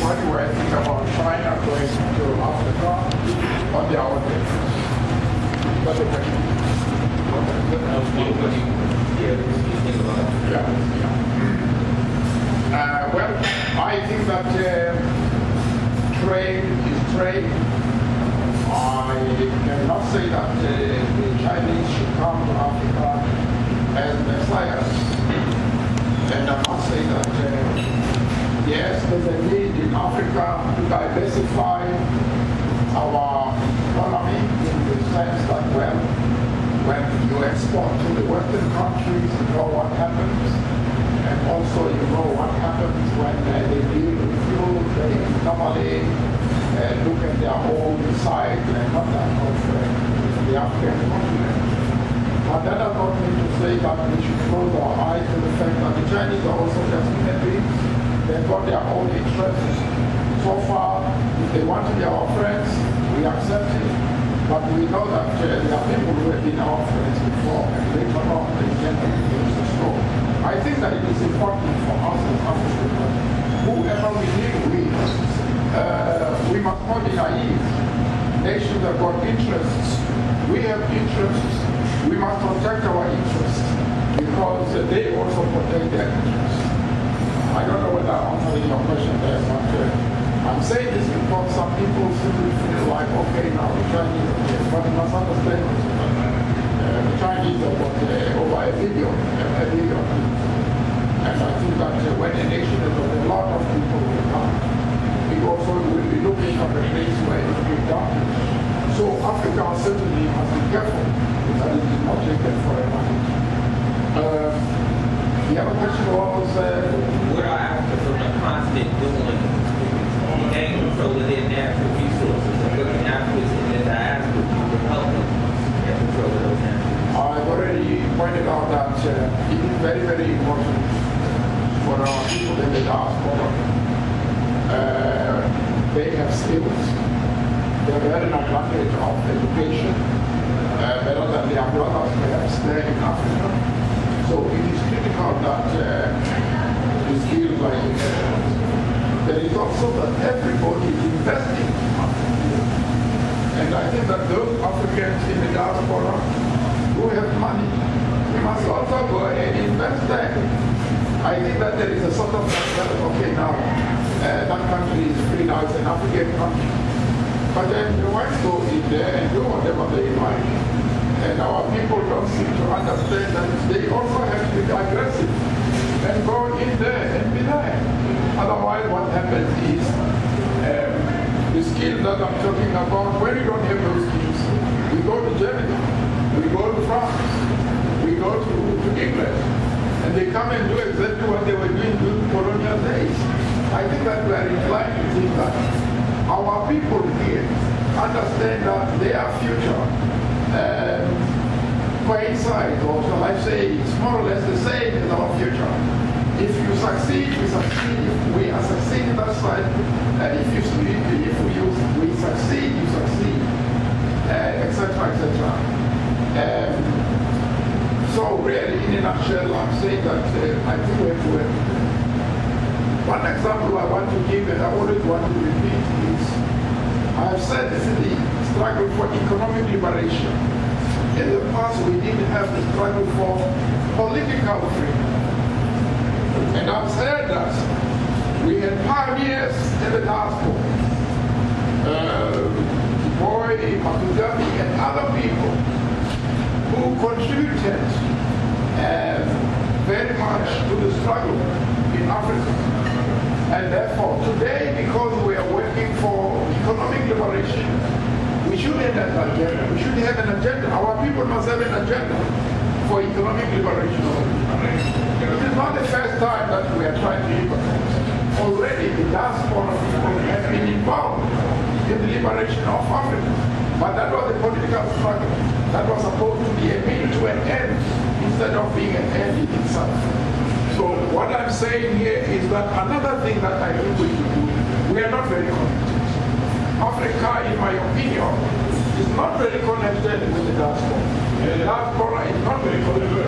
What do I think about China going to Africa on their own basis? That's a question. Well, I think that trade is trade. I cannot say that the Chinese should come to Africa as messiahs. And I must say that yes, there's a need in Africa to diversify our economy in the sense that, well, when you export to the Western countries, you know what happens. And also you know what happens when they deal with fuel. They normally look at their own side and not that of the African continent. But that does not mean to say that we should close our eyes to the fact that the Chinese are also just human beings. They've got their own interests. So far, if they want to be our friends, we accept it. But we know that there are people who have been our friends before, and later on they tend to be the store. I think that it is important for us as Africans, whoever we deal with, we must not be naive. Nations have got interests. We have interests. We must protect our interests because they also protect their interests. I don't know whether I'm answering your question there, but I'm saying this because some people simply feel like, okay, now the Chinese, but you must understand, the Chinese have got over a billion people. And I think that when a nation has got a lot of people will come, we also will be looking at a place where it will be done. So Africa certainly must be careful that it is not taken forever. The other question was, what are Africans on the continent doing to gain control of their natural resources, and what can Africans in the diaspora do to help them get control of those natural resources? I've already pointed out that it is very, very important for our people in the diaspora. They have skills. They have had an advantage of education, better than their brothers perhaps there in Africa. So it is critical that the skills are involved. There is also that everybody is investing in Africa. And I think that those Africans in the diaspora who have money, we must also go and invest there. I think that there is a sort of, okay, now that country is free now, it's an African country. But then the whites go in there and do whatever they like. And our people don't seem to understand that they also have to be aggressive and go in there and be there. Otherwise, what happens is the skills that I'm talking about, when you don't have those skills, we go to Germany, we go to France, we go to England, and they come and do exactly what they were doing during colonial days. I think that we are inclined to think that our people here understand that their future coincides, or shall I say, it's more or less the same as our future. If you succeed, we succeed. If we are succeeding that side, and if we succeed, you succeed, etc., etc. So really, in a nutshell, I'm saying that I think we have to work. One example I want to give, and I always want to repeat, is I have said this is the struggle for economic liberation. In the past, we didn't have the struggle for political freedom. And I've said that we had pioneers in the diaspora, Boy, Makudami, and other people who contributed very much to the struggle in Africa. And therefore, today, because we are working for economic liberation, we should have an agenda. We should have an agenda. Our people must have an agenda for economic liberation. It is not the first time that we are trying to liberate. Already, the diaspora people have been involved in the liberation of Africa. But that was a political struggle. That was supposed to be a means to an end instead of being an end in itself. So what I'm saying here is that another thing that I think we should do, we are not very committed. Africa in my opinion, is not very connected with the diaspora. The diaspora is not very connected.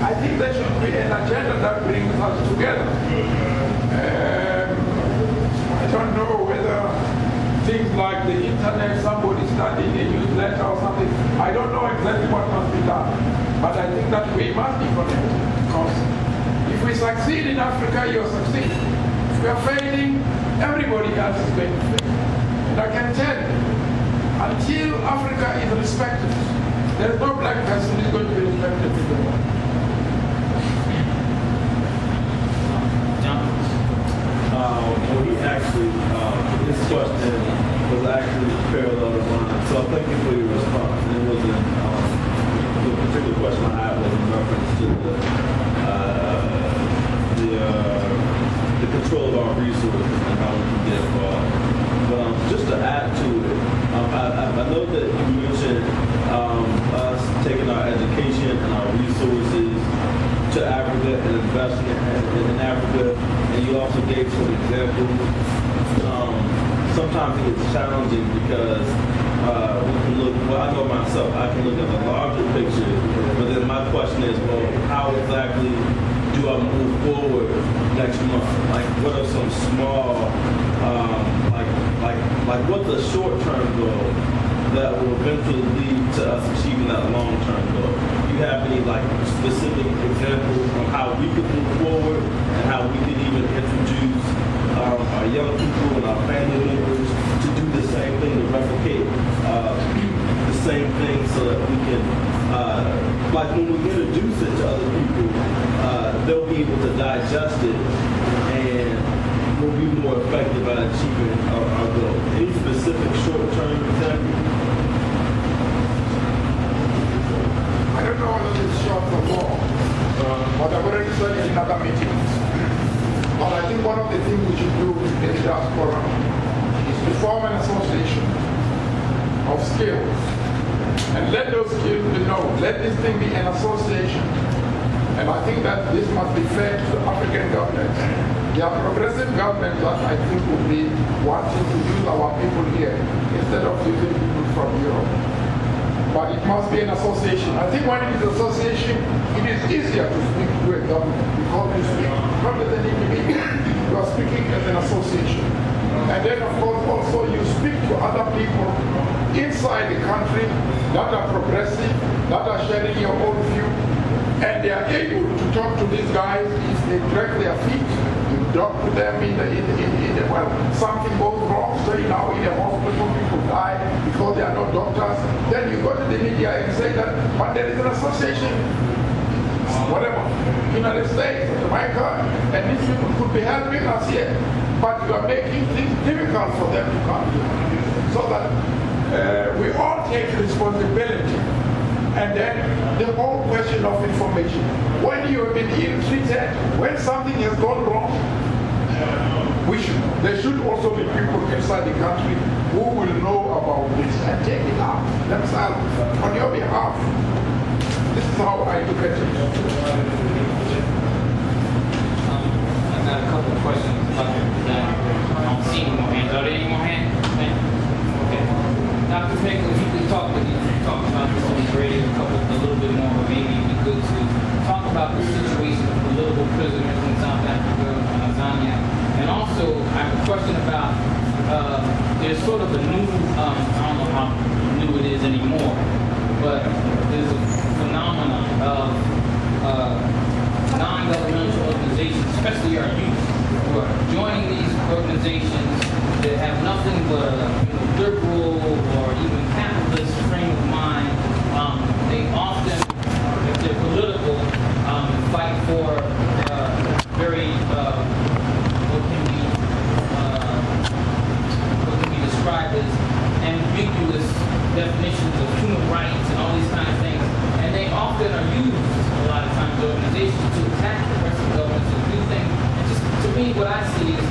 I think there should be an agenda that brings us together. I don't know whether things like the internet, somebody studying a newsletter or something, I don't know exactly what must be done. But I think that we must be connected. Because if we succeed in Africa, you'll succeed. If we are failing, everybody else is going to fail. And I can tell you, until Africa is respected, there is no black person who is going to be respected in the world. Well, he actually, his question was actually parallel to mine. So thank you for your response. And it wasn't, the particular question I had was in reference to the control of our resources and how we can get involved. But just to add to it, I know that you mentioned us taking our education and our resources to Africa and investing in Africa, and you also gave some examples. Sometimes it gets challenging because we can look, well, I know myself, I can look at the larger picture, but then my question is, well, how exactly do I move forward next month? Like, what are some small, like what's a short-term goal that will eventually lead to us achieving that long-term goal? Do you have any like specific examples of how we could move forward and how we could even introduce our young people and our family members to do the same thing, to replicate the same thing so that we can, like when we introduce it to other people, they'll be able to digest it and we'll be more effective at achieving our goal. Any specific short-term example? I don't know whether it's short or long, but I've already said it in other meetings. But I think one of the things we should do in the diaspora is to form an association of skills and let those skills be known. Let this thing be an association. And I think that this must be fed to African governments. There are progressive governments that I think will be wanting to use our people here instead of using people from Europe. But it must be an association. I think when it is association, it is easier to speak to a government because you speak not as an individual, you are speaking as an association. And then of course also you speak to other people inside the country that are progressive, that are sharing your own view, and they are able to talk to these guys if they drag their feet. You talk to them well, something goes wrong, say now in a hospital people die because they are not doctors. Then you go to the media and say that, but there is an association, whatever, United States, Jamaica, and these people could be helping us here. But you are making things difficult for them to come here. So that we all take responsibility. And then the whole question of information. When you have been ill-treated, when something has gone wrong, there should also be people inside the country who will know about this and take it up themselves on your behalf. This is how I look at it. I've got a couple of questions. I don't see any more hands. Are there any more hands? Okay. Dr. Pickles, you talk about this on the radio a little bit more, but maybe it'd be good to talk about the situation of political prisoners in South Africa and Tanzania. And also, I have a question about, there's sort of a new, I don't know how new it is anymore, but there's a phenomenon of non-governmental organizations, especially our youth, who are joining these organizations that have nothing but a liberal or even capitalist frame of mind. They often, if they're political, fight for very what can be described as ambiguous definitions of human rights and all these kind of things. And they often are used a lot of times, organizations, to attack progressive governments and do things. And just to me, what I see is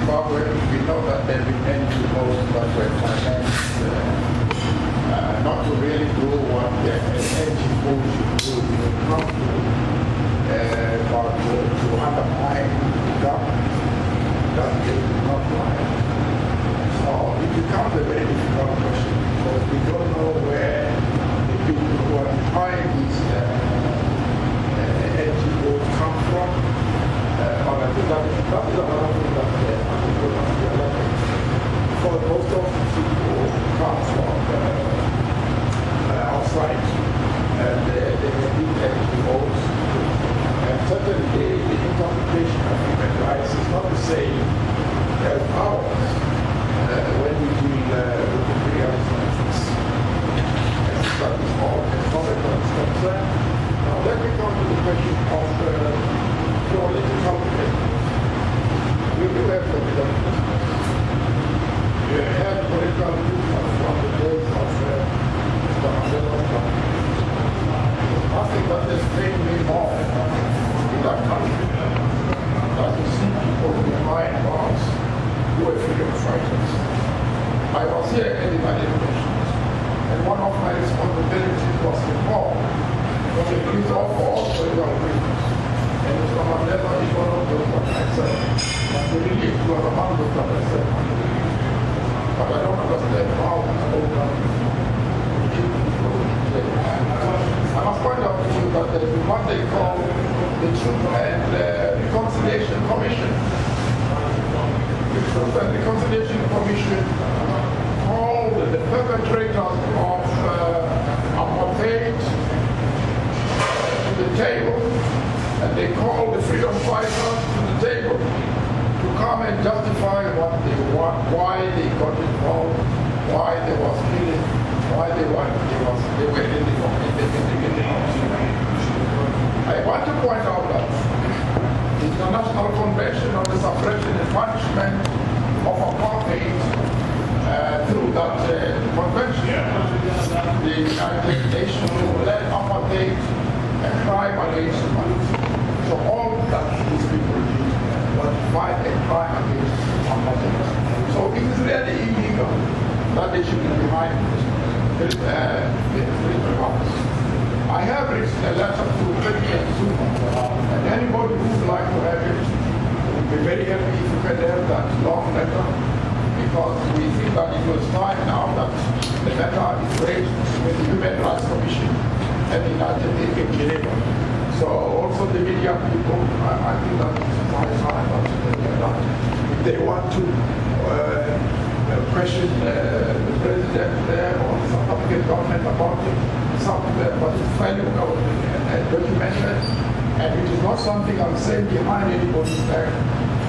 Zimbabwe, we know that there have been NGOs that were financed not to really do what the NGOs should do when it comes to but to undermine the government. That is not right. So it becomes a very difficult question because we don't know where the people who are behind these NGOs come from. But I think that is another thing that people must be aware of. Because most of the people come from outside and they may be NGOs. And certainly the interpretation of human rights is not the same as ours when we deal with the real sciences. That is all as far as I'm concerned. Now let me come to the question of political commitment. We do have political commitment. We have political commitment from the days of Sista Mjiba. I think that has made me more in that country that you see people behind bars who are freedom fighters. I was here at the manifestations, and one of my responsibilities was to call for the release of all political prisoners. And Mr. Mandela is one of those that I said, but the relief was among those that I said. But I don't understand how it's open to keep people. I must point out to you that there is what they call the Truth and Reconciliation Commission. The Truth and Reconciliation Commission called the perpetrators of apartheid to the table, and they called the freedom fighters to the table to come and justify what they want, why they got involved, why there was killing, why they were in the I want to point out that the International Convention on the Suppression and Punishment of Apartheid, through that convention, the United Nations led apartheid a crime against humanity. So all that these people did was fight a crime against apartheid. So it is really illegal that they should be behind this. I have written a letter to President Zuma, and anybody who would like to have it would be very happy if you can have that long letter, because we think that it was time now that the matter is raised with the Human Rights Commission at the United Nations in Geneva. So also the media people, I think that it's high time that if they want to question the president or the South African government about something that was valuable and documented, and it is not something I'm saying behind anybody's back.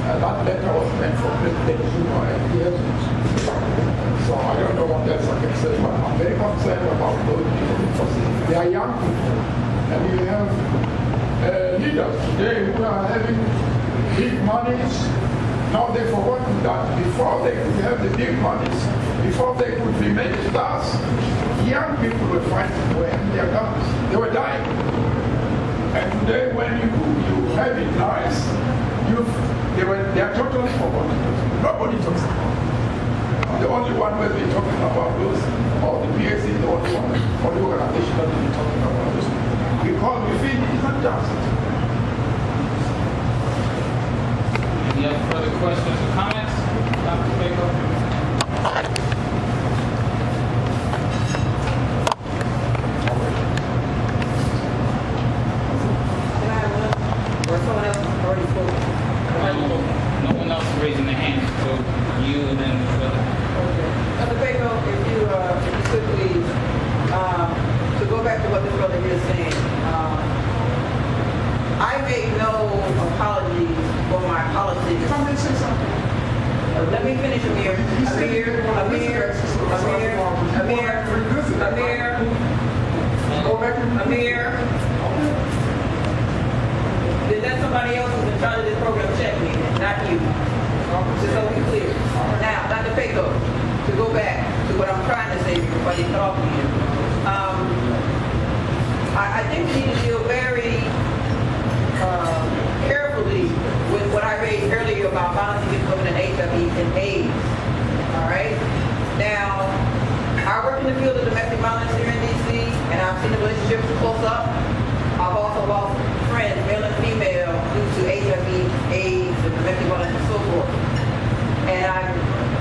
That letter was meant for President Zuma and he has it. So I don't know what else I can say, but I'm very concerned about those people because they are young people, and you have leaders today who are having big monies. Now they've forgotten that before they could have the big monies, before they could be made stars, young people were fighting when their guns. They were dying. And today when you have it nice, they are totally forgotten. Nobody talks about it. The only one who has been talking about those, or the PAC is the only one, or the organization that has been talking about this. Because we feel it isn't just. Any other further questions or comments? Dr. Baker? Or someone else already spoke? No one else raising their hand, so you and then the brother. Okay. Dr. Baker, if you could please, to go back to what this brother here is saying, I made no apologies for my policies. Somebody say something. Let me finish, Amir. Then let somebody else who's in charge of this program check me, not you. Just so we're clear. Now, Dr. Peko, to go back to what I'm trying to say before you talk to you. I think we need to deal very carefully with what I raised earlier about violence against women and HIV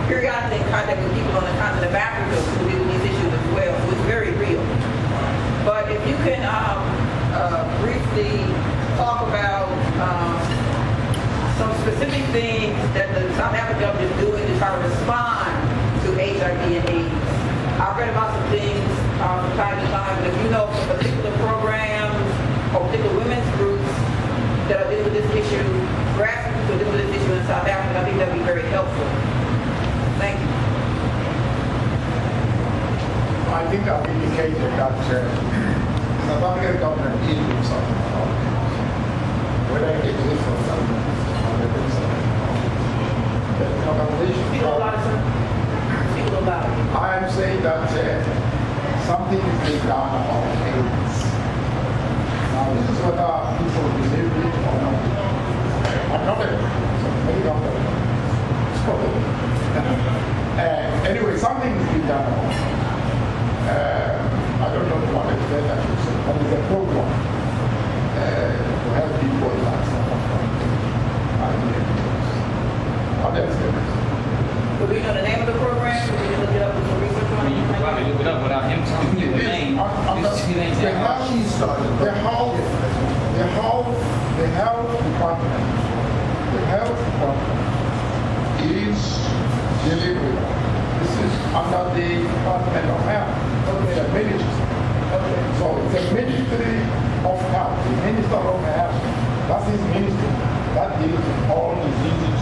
periodically in contact with people on the continent of Africa who deal with these issues as well, so it's very real. But if you can briefly talk about some specific things that the South African government is doing to try to respond to HIV and AIDS. I've read about some things from time to time, but if you know particular programs or particular women's groups that are dealing with this issue, grassroots who are dealing with this issue in South Africa, I think that would be very helpful. Thank you. I think I've indicated that South African government is doing something about it. Whether it exists or something, Speak a lot, sir. Speak a little louder. I am saying that something is being done about AIDS. Now, this is whether people believe it or not. I'm not a many doctors. It's probably. Anyway, something is being done about it. I don't know to what extent I should say, but it's a program to help people in that sort of Do we know the name of the program? Or we can look it up with some research on it? You can probably look it up without him telling you the name. The health department is dealing with, this is under the Department of Health, the ministry. So it's a ministry of health, the minister of health, that's his ministry, that deals with all diseases